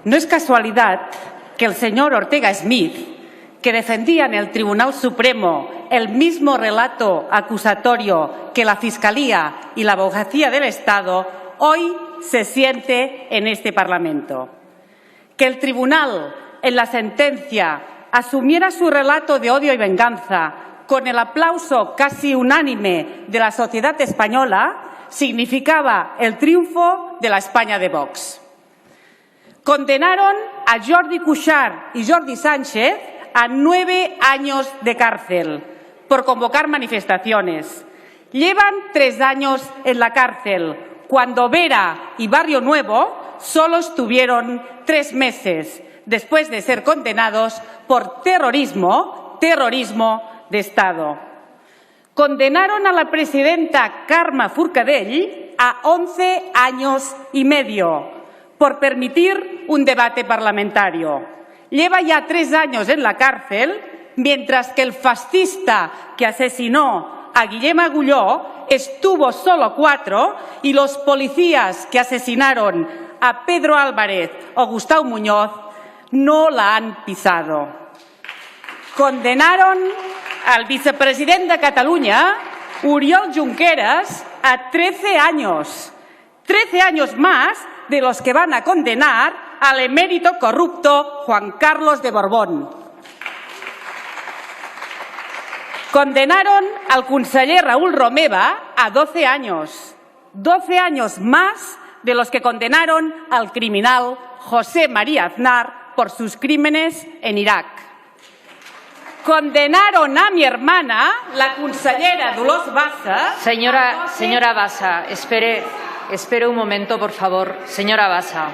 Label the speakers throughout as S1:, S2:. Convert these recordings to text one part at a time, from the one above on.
S1: No es casualidad que el señor Ortega Smith, que defendía en el Tribunal Supremo el mismo relato acusatorio que la Fiscalía y la Abogacía del Estado, hoy se siente en este Parlamento. Que el Tribunal, en la sentencia, asumiera su relato de odio y venganza con el aplauso casi unánime de la sociedad española, significaba el triunfo de la España de Vox. Condenaron a Jordi Cuixart y Jordi Sánchez a 9 años de cárcel por convocar manifestaciones. Llevan 3 años en la cárcel, cuando Vera y Barrio Nuevo solo estuvieron 3 meses, después de ser condenados por terrorismo de Estado. Condenaron a la presidenta Carme Forcadell a 11 años y medio por permitir un debate parlamentario. Lleva ya 3 años en la cárcel, mientras que el fascista que asesinó a Guillem Agulló estuvo solo 4 y los policías que asesinaron a Pedro Álvarez o Gustau Muñoz no la han pisado. Condenaron al vicepresident de Catalunya, Oriol Junqueras, a 13 años. 13 años más de los que van a condenar al emérito corrupto Juan Carlos de Borbón. Condenaron al conseller Raül Romeva a 12 años. 12 años más de los que condenaron al criminal José María Aznar por sus crímenes en Irak. Condenaron a mi hermana, la consellera Dolors Bassa.
S2: Señora Bassa, espere un momento, por favor. Señora Bassa,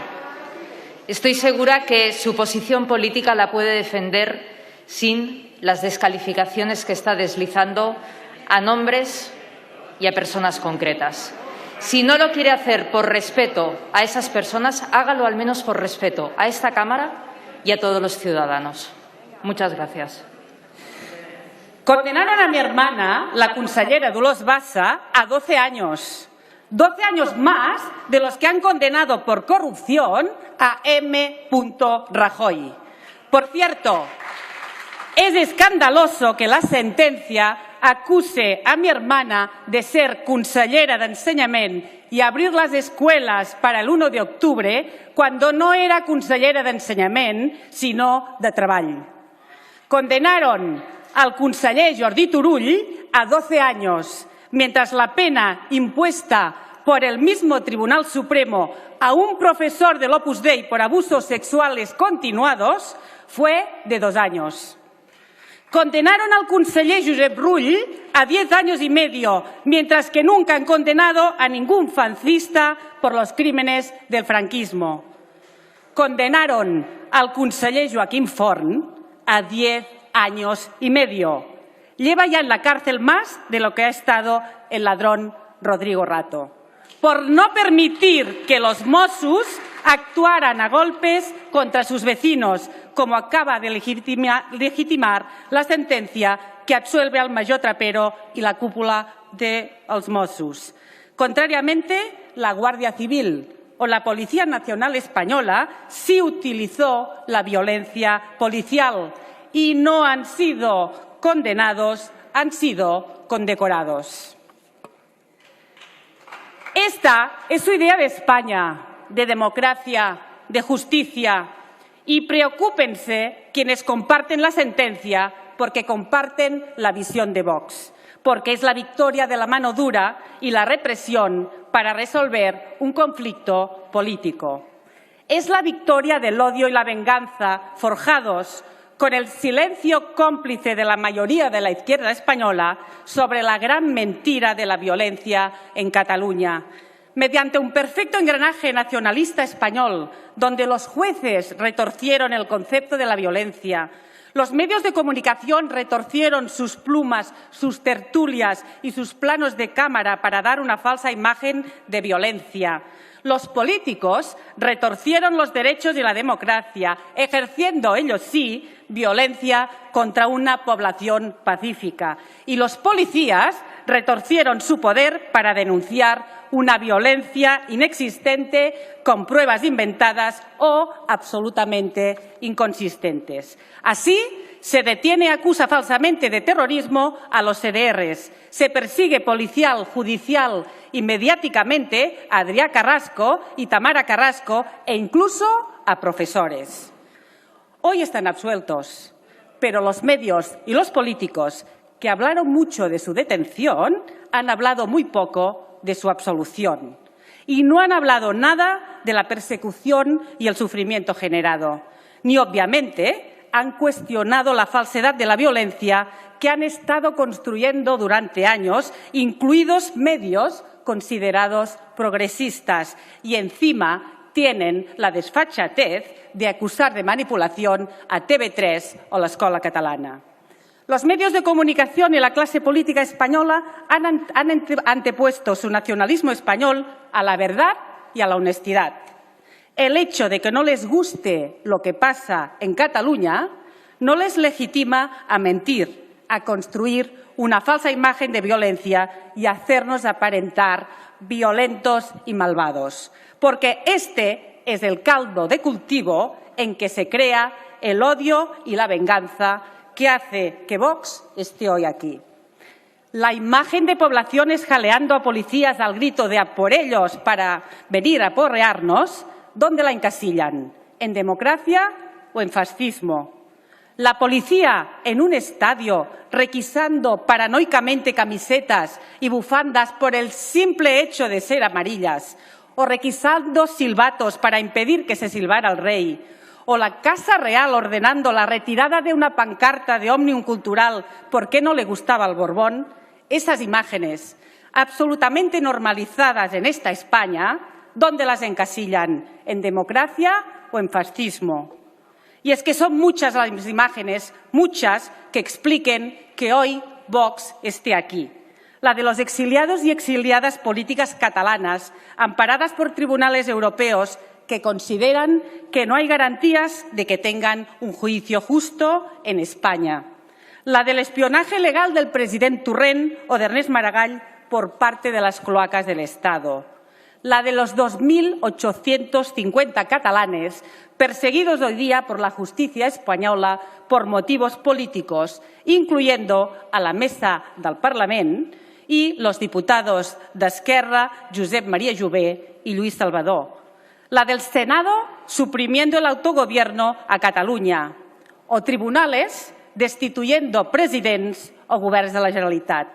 S2: estoy segura que su posición política la puede defender sin las descalificaciones que está deslizando a nombres y a personas concretas. Si no lo quiere hacer por respeto a esas personas, hágalo al menos por respeto a esta Cámara y a todos los ciudadanos. Muchas gracias.
S1: Condenaron a mi hermana, la consellera Dolors Bassa, a 12 años. 12 años más de los que han condenado por corrupción a M. Rajoy. Por cierto, es escandaloso que la sentencia acuse a mi hermana de ser consellera d'Ensenyament y abrir las escuelas para el 1 de octubre cuando no era consellera d'Ensenyament, sino de Treball. Condenaron al conseller Jordi Turull a 12 años, mientras la pena impuesta por el mismo Tribunal Supremo a un profesor del Opus Dei por abusos sexuales continuados fue de 2 años. Condenaron al conseller Josep Rull a 10 años y medio, mientras que nunca han condenado a ningún fascista por los crímenes del franquismo. Condenaron al conseller Joaquim Forn a 10 años y medio. Lleva ya en la cárcel más de lo que ha estado el ladrón Rodrigo Rato, por no permitir que los Mossos actuaran a golpes contra sus vecinos, como acaba de legitimar la sentencia que absuelve al mayor Trapero y la cúpula de los Mossos. Contrariamente, la Guardia Civil o la Policía Nacional Española sí utilizó la violencia policial y no han sido condenados, han sido condecorados. Esta es su idea de España, de democracia, de justicia. Y preocúpense quienes comparten la sentencia porque comparten la visión de Vox, porque es la victoria de la mano dura y la represión para resolver un conflicto político. Es la victoria del odio y la venganza forjados con el silencio cómplice de la mayoría de la izquierda española sobre la gran mentira de la violencia en Cataluña. Mediante un perfecto engranaje nacionalista español, donde los jueces retorcieron el concepto de la violencia, los medios de comunicación retorcieron sus plumas, sus tertulias y sus planos de cámara para dar una falsa imagen de violencia. Los políticos retorcieron los derechos y la democracia, ejerciendo, ellos sí, violencia contra una población pacífica. Y los policías retorcieron su poder para denunciar una violencia inexistente con pruebas inventadas o absolutamente inconsistentes. Así, se detiene y acusa falsamente de terrorismo a los CDRs, se persigue policial, judicial y mediáticamente a Adrià Carrasco y Tamara Carrasco e incluso a profesores. Hoy están absueltos, pero los medios y los políticos que hablaron mucho de su detención han hablado muy poco de su absolución y no han hablado nada de la persecución y el sufrimiento generado, ni obviamente han cuestionado la falsedad de la violencia que han estado construyendo durante años, incluidos medios considerados progresistas, y encima tienen la desfachatez de acusar de manipulación a TV3 o la Escola Catalana. Los medios de comunicación y la clase política española han antepuesto su nacionalismo español a la verdad y a la honestidad. El hecho de que no les guste lo que pasa en Cataluña no les legitima a mentir, a construir una falsa imagen de violencia y a hacernos aparentar violentos y malvados, porque este es el caldo de cultivo en que se crea el odio y la venganza que hace que Vox esté hoy aquí. La imagen de poblaciones jaleando a policías al grito de "a por ellos" para venir a aporrearnos, ¿dónde la encasillan? ¿En democracia o en fascismo? La policía en un estadio requisando paranoicamente camisetas y bufandas por el simple hecho de ser amarillas, o requisando silbatos para impedir que se silbara el rey, o la Casa Real ordenando la retirada de una pancarta de Òmnium Cultural porque no le gustaba el Borbón, esas imágenes absolutamente normalizadas en esta España, ¿dónde las encasillan? ¿En democracia o en fascismo? Y es que son muchas las imágenes, muchas, que expliquen que hoy Vox esté aquí. La de los exiliados y exiliadas políticas catalanas, amparadas por tribunales europeos que consideran que no hay garantías de que tengan un juicio justo en España. La del espionaje legal del presidente Torrent o de Ernest Maragall por parte de las cloacas del Estado. La de los 2.850 catalanes perseguidos hoy día por la justicia española por motivos políticos, incluyendo a la mesa del Parlament y los diputados d'Esquerra, Josep María Jové y Luis Salvador. La del Senado suprimiendo el autogobierno a Cataluña. O tribunales destituyendo presidents o governs de la Generalitat.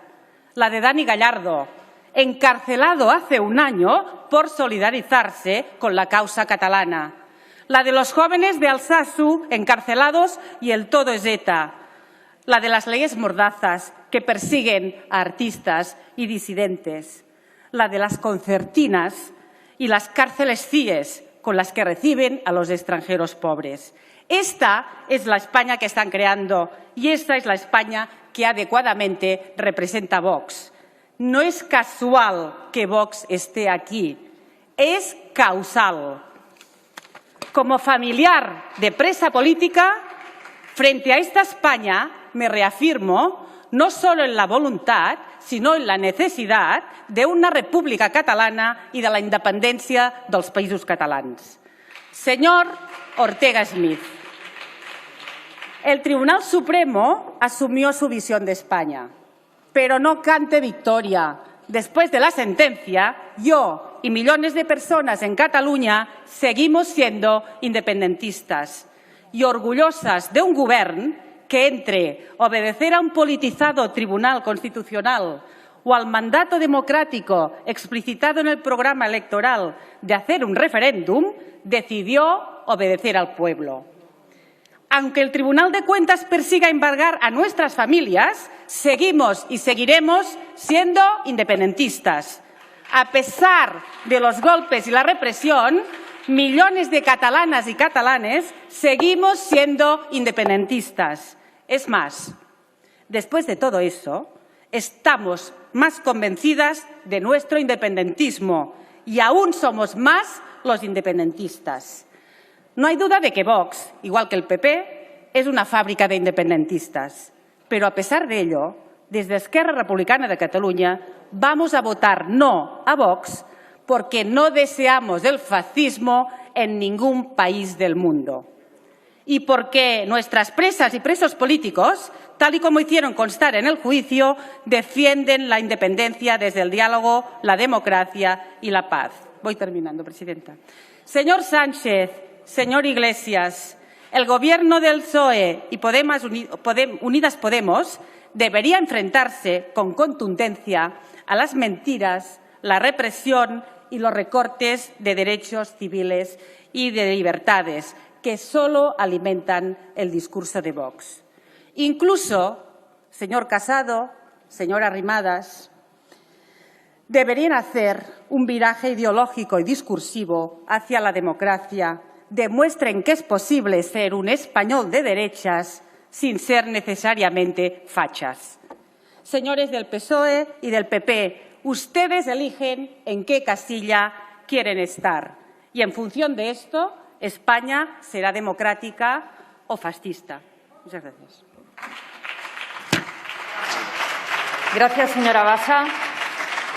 S1: La de Dani Gallardo, encarcelado hace un año por solidarizarse con la causa catalana. La de los jóvenes de Alsasu encarcelados y el todo es ETA. La de las leyes mordazas que persiguen a artistas y disidentes. La de las concertinas y las cárceles CIES con las que reciben a los extranjeros pobres. Esta es la España que están creando y esta es la España que adecuadamente representa Vox. No es casual que Vox esté aquí, es causal. Como familiar de presa política, frente a esta España me reafirmo no solo en la voluntad, sino en la necesidad de una república catalana y de la independencia dels països catalans. Señor Ortega Smith, el Tribunal Supremo asumió su visión de España, pero no cante victoria. Después de la sentencia, yo y millones de personas en Cataluña seguimos siendo independentistas y orgullosas de un govern que entre obedecer a un politizado Tribunal Constitucional o al mandato democrático explicitado en el programa electoral de hacer un referéndum, decidió obedecer al pueblo. Aunque el Tribunal de Cuentas persiga embargar a nuestras familias, seguimos y seguiremos siendo independentistas. A pesar de los golpes y la represión, millones de catalanas y catalanes seguimos siendo independentistas. Es más, después de todo eso, estamos más convencidas de nuestro independentismo y aún somos más los independentistas. No hay duda de que Vox, igual que el PP, es una fábrica de independentistas, pero a pesar de ello, desde Esquerra Republicana de Cataluña vamos a votar no a Vox porque no deseamos el fascismo en ningún país del mundo. Y porque nuestras presas y presos políticos, tal y como hicieron constar en el juicio, defienden la independencia desde el diálogo, la democracia y la paz. Voy terminando, presidenta. Señor Sánchez, señor Iglesias, el Gobierno del PSOE y Unidas Podemos debería enfrentarse con contundencia a las mentiras, la represión y los recortes de derechos civiles y de libertades que solo alimentan el discurso de Vox. Incluso, señor Casado, señora Arrimadas, deberían hacer un viraje ideológico y discursivo hacia la democracia. Demuestren que es posible ser un español de derechas sin ser necesariamente fachas. Señores del PSOE y del PP, ustedes eligen en qué casilla quieren estar. Y en función de esto, España será democrática o fascista. Muchas gracias.
S2: Gracias, señora Bassa.